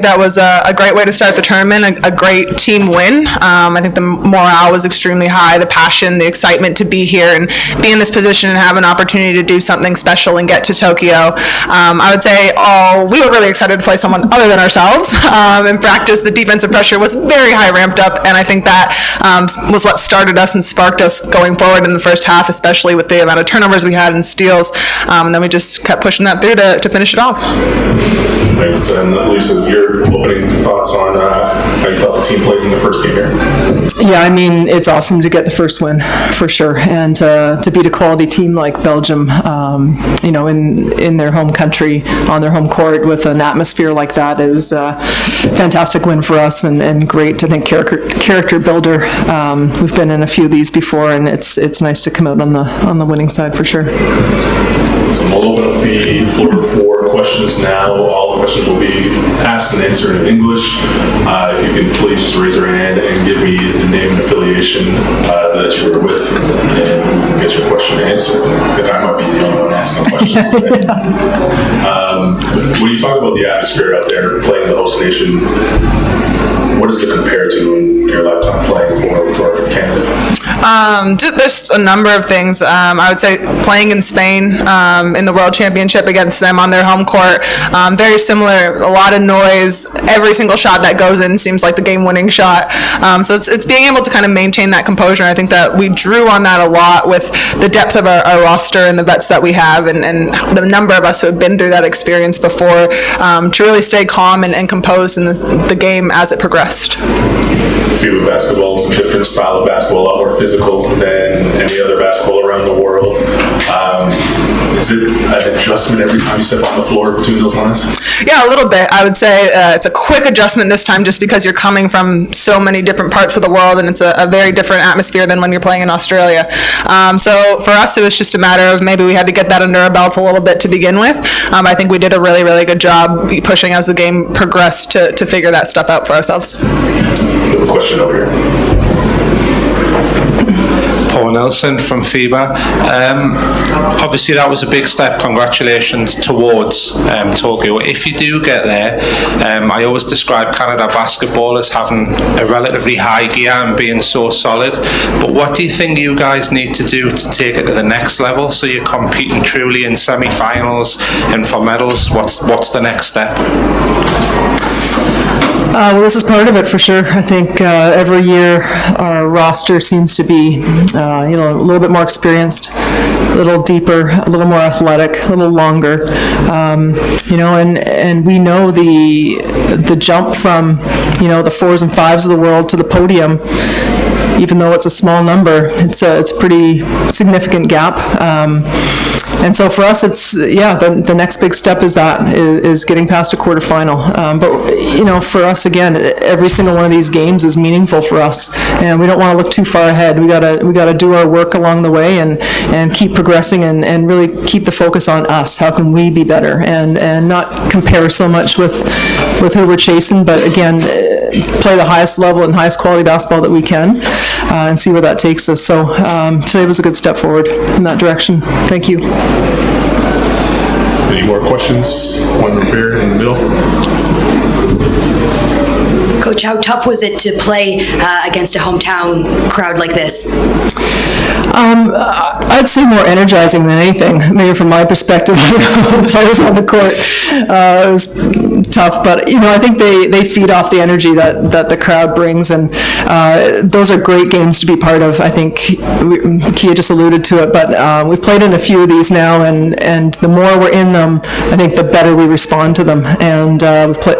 That was a great way to start the tournament, a great team win. I think the morale was extremely high, the passion, the excitement to be here and be in this position and have an opportunity to do something special and get to Tokyo. I would say we were really excited to play someone other than ourselves. In practice, the defensive pressure was very high ramped up, and I think that was what started us and sparked us going forward in the first half, especially with the amount of turnovers we had and steals. And then we just kept pushing that through to finish it off. Thanks. And Lisa, your opening thoughts on how you thought the team played in the first game here? Yeah, I mean, it's awesome to get the first win for sure, and to beat a quality team like Belgium, in their home country, on their home court with an atmosphere like that is a fantastic win for us, and great, I think, character builder. We've been in a few of these before, and it's nice to come out on the winning side for sure. So we'll open up the floor for questions now. All the questions will be asked and answered in English. If you can please just raise your hand and give me the name and affiliation that you were with, and get your question answered. Because I might be the only one asking questions today. When you talk about the atmosphere out there playing the host nation, what does it compare to in your lifetime playing for Canada? There's a number of things. I would say playing in Spain in the World Championship against them on their home court, very similar, a lot of noise. Every single shot that goes in seems like the game-winning shot. So it's being able to kind of maintain that composure. And I think that we drew on that a lot with the depth of our roster and the vets that we have, and the number of us who have been through that experience before, to really stay calm and composed in the game as it progressed. FIBA basketball is a different style of basketball, a lot more physical than any other basketball around the world. Is it an adjustment every time you step on the floor between those lines? Yeah, a little bit. I would say it's a quick adjustment this time just because you're coming from so many different parts of the world, and it's a very different atmosphere than when you're playing in Australia. So for us, it was just a matter of maybe we had to get that under our belt a little bit to begin with. I think we did a really, really good job pushing as the game progressed to figure that stuff out for ourselves. A question over here. Paul Nelson from FIBA. Obviously that was a big step. Congratulations towards Tokyo. If you do get there, I always describe Canada basketball as having a relatively high gear and being so solid, but what do you think you guys need to do to take it to the next level so you're competing truly in semi-finals and for medals? What's the next step? Well, this is part of it for sure. I think every year our roster seems to be, a little bit more experienced, a little deeper, a little more athletic, a little longer. And we know the jump from, the 4s and 5s of the world to the podium. Even though it's a small number, it's a pretty significant gap. And so for us, it's, the next big step is getting past a quarterfinal. But, for us, again, every single one of these games is meaningful for us, and we don't want to look too far ahead. We gotta do our work along the way and keep progressing and really keep the focus on us. How can we be better? And not compare so much with who we're chasing, but again, play the highest level and highest quality basketball that we can, and see where that takes us. So today was a good step forward in that direction. Thank you. Any more questions? One over here in the middle. Coach, how tough was it to play against a hometown crowd like this? I'd say more energizing than anything, maybe from my perspective. Players on the court, it was tough, but I think they feed off the energy that the crowd brings, and those are great games to be part of. I think Kia just alluded to it, but we've played in a few of these now, and the more we're in them, I think the better we respond to them. And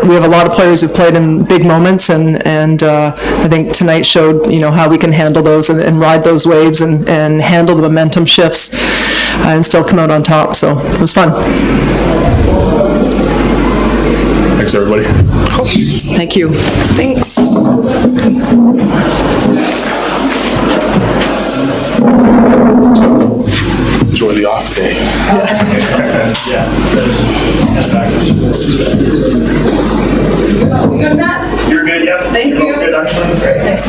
we have a lot of players who've played in big moments, and I think tonight showed how we can handle those and ride those waves and handle the momentum shifts and still come out on top. So it was fun. Thanks, everybody. Thank you. Thanks. Enjoy the off day. You're good, yep. Thank you. Good, actually. Great. Thanks.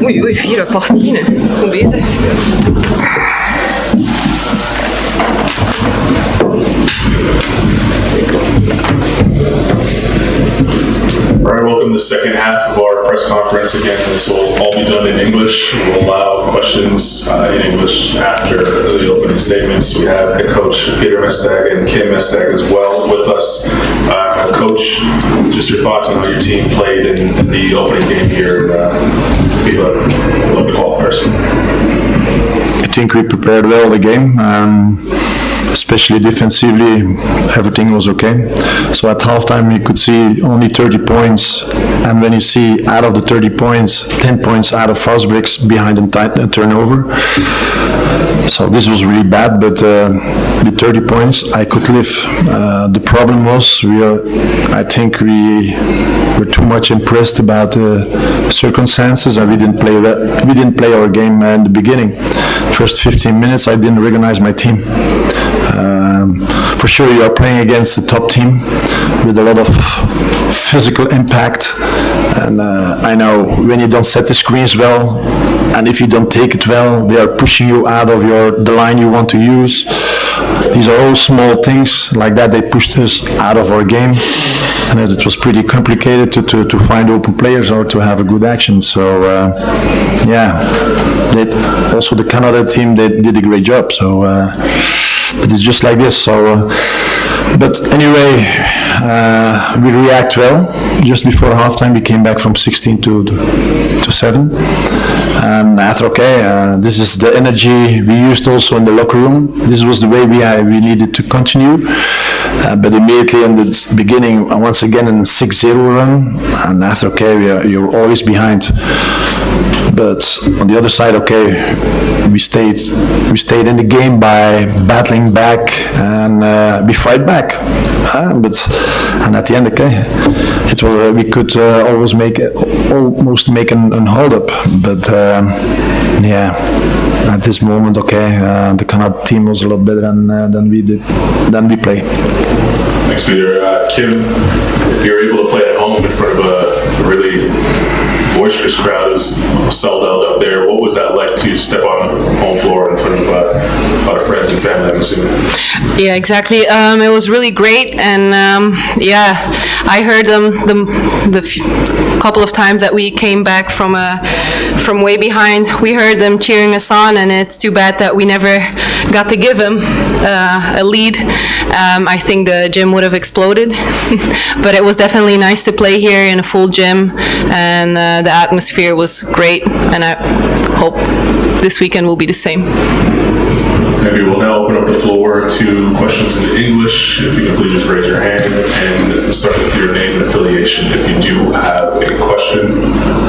Oei, 4 partine. Goed bezig. All right, welcome to the second half of our press conference. Again, this will all be done in English. We'll allow questions in English after the opening statements. We have head coach Peter Mestag and Kim Mestag as well with us. Coach, just your thoughts on how your team played in the opening game here at FIBA. Love to call first. I think we prepared well the game, especially defensively, everything was okay. So at halftime you could see only 30 points, and when you see out of the 30 points, 10 points out of fast breaks behind a turnover. So this was really bad, but the 30 points I could live. The problem was I think we were too much impressed about the circumstances, and we didn't play our game in the beginning. First 15 minutes I didn't recognize my team. For sure you are playing against the top team with a lot of physical impact, and I know when you don't set the screens well, and if you don't take it well, they are pushing you out of the line you want to use. These are all small things like that. They pushed us out of our game, and it was pretty complicated to find open players or to have a good action. So also the Canada team, they did a great job. So but it's just like this. So but anyway, we react well. Just before halftime we came back from 16 to 7, and I thought, okay, this is the energy we used also in the locker room. This was the way we needed to continue, but immediately in the beginning, once again in 6-0 run, and after, okay, you're always behind. But on the other side, okay, we stayed in the game by battling back, and we fight back. And at the end, okay, we could almost make an hold up. But at this moment, okay, the Canada team was a lot better than we play. Thanks, Peter. Kim, you're able to play at home in front of a really boisterous crowd who's sold out up there. What was that like to step on the home floor in front of a lot of friends and family, I'm assuming? Yeah, exactly. It was really great, and I heard them the couple of times that we came back from way behind. We heard them cheering us on, and it's too bad that we never got to give them a lead. I think the gym would have exploded, but it was definitely nice to play here in a full gym, and the atmosphere was great, and I hope this weekend will be the same. Maybe we'll now open up the floor to questions in English. If you can please just raise your hand and start with your name and affiliation if you do have a question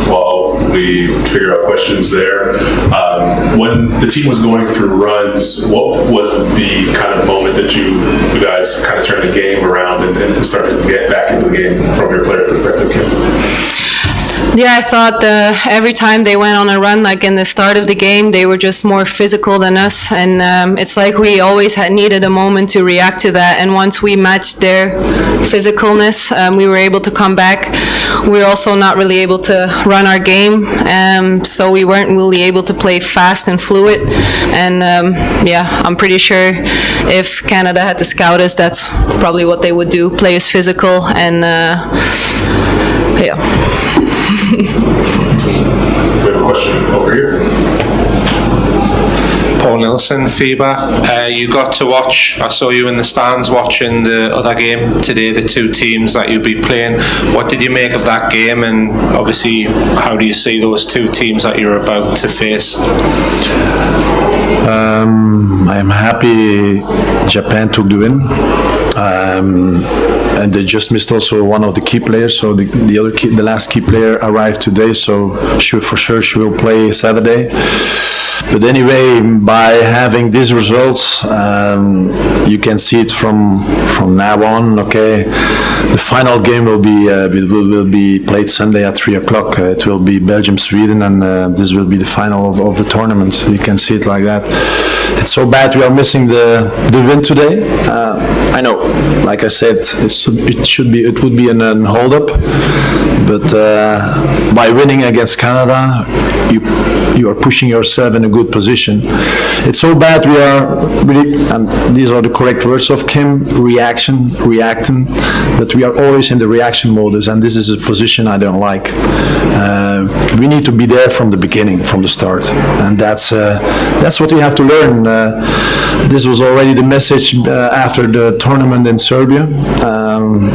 while we figure out questions there. When the team was going through runs, what was the kind of moment that you guys kind of turned the game around and started to get back into the game from your player perspective, Kim? Yeah, I thought every time they went on a run, like in the start of the game, they were just more physical than us, and it's like we always had needed a moment to react to that. And once we matched their physicalness, we were able to come back. We were also not really able to run our game, so we weren't really able to play fast and fluid. And yeah, I'm pretty sure if Canada had to scout us, that's probably what they would do: play us physical and yeah. We have a question over here. Paul Nilsson, FIBA. You got to watch, I saw you in the stands watching the other game today, the two teams that you'll be playing. What did you make of that game, and obviously how do you see those two teams that you're about to face? I am happy Japan took the win. And they just missed also one of the key players. So the last key player arrived today. So she will play Saturday. But anyway, by having these results, you can see it from now on. Okay, the final game will be played Sunday at 3:00. It will be Belgium-Sweden, and this will be the final of the tournament. You can see it like that. It's so bad we are missing the win today. I know, like I said, it would be an hold up, but by winning against Canada, you are pushing yourself in a good position. It's so bad we are really, and these are the correct words of Kim, reacting, but we are always in the reaction modus, and this is a position I don't like. We need to be there from the beginning, from the start, and that's what we have to learn. This was already the message after the tournament in Serbia.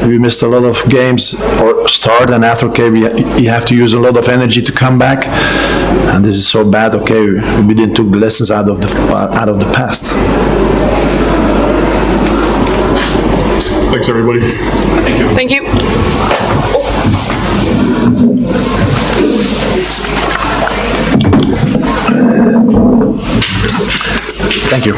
We missed a lot of games or start, and after, okay, you have to use a lot of energy to come back, and this is so bad. Okay, we didn't took the lessons out of the past. Thanks, everybody. Thank you. Thank you. Thank you.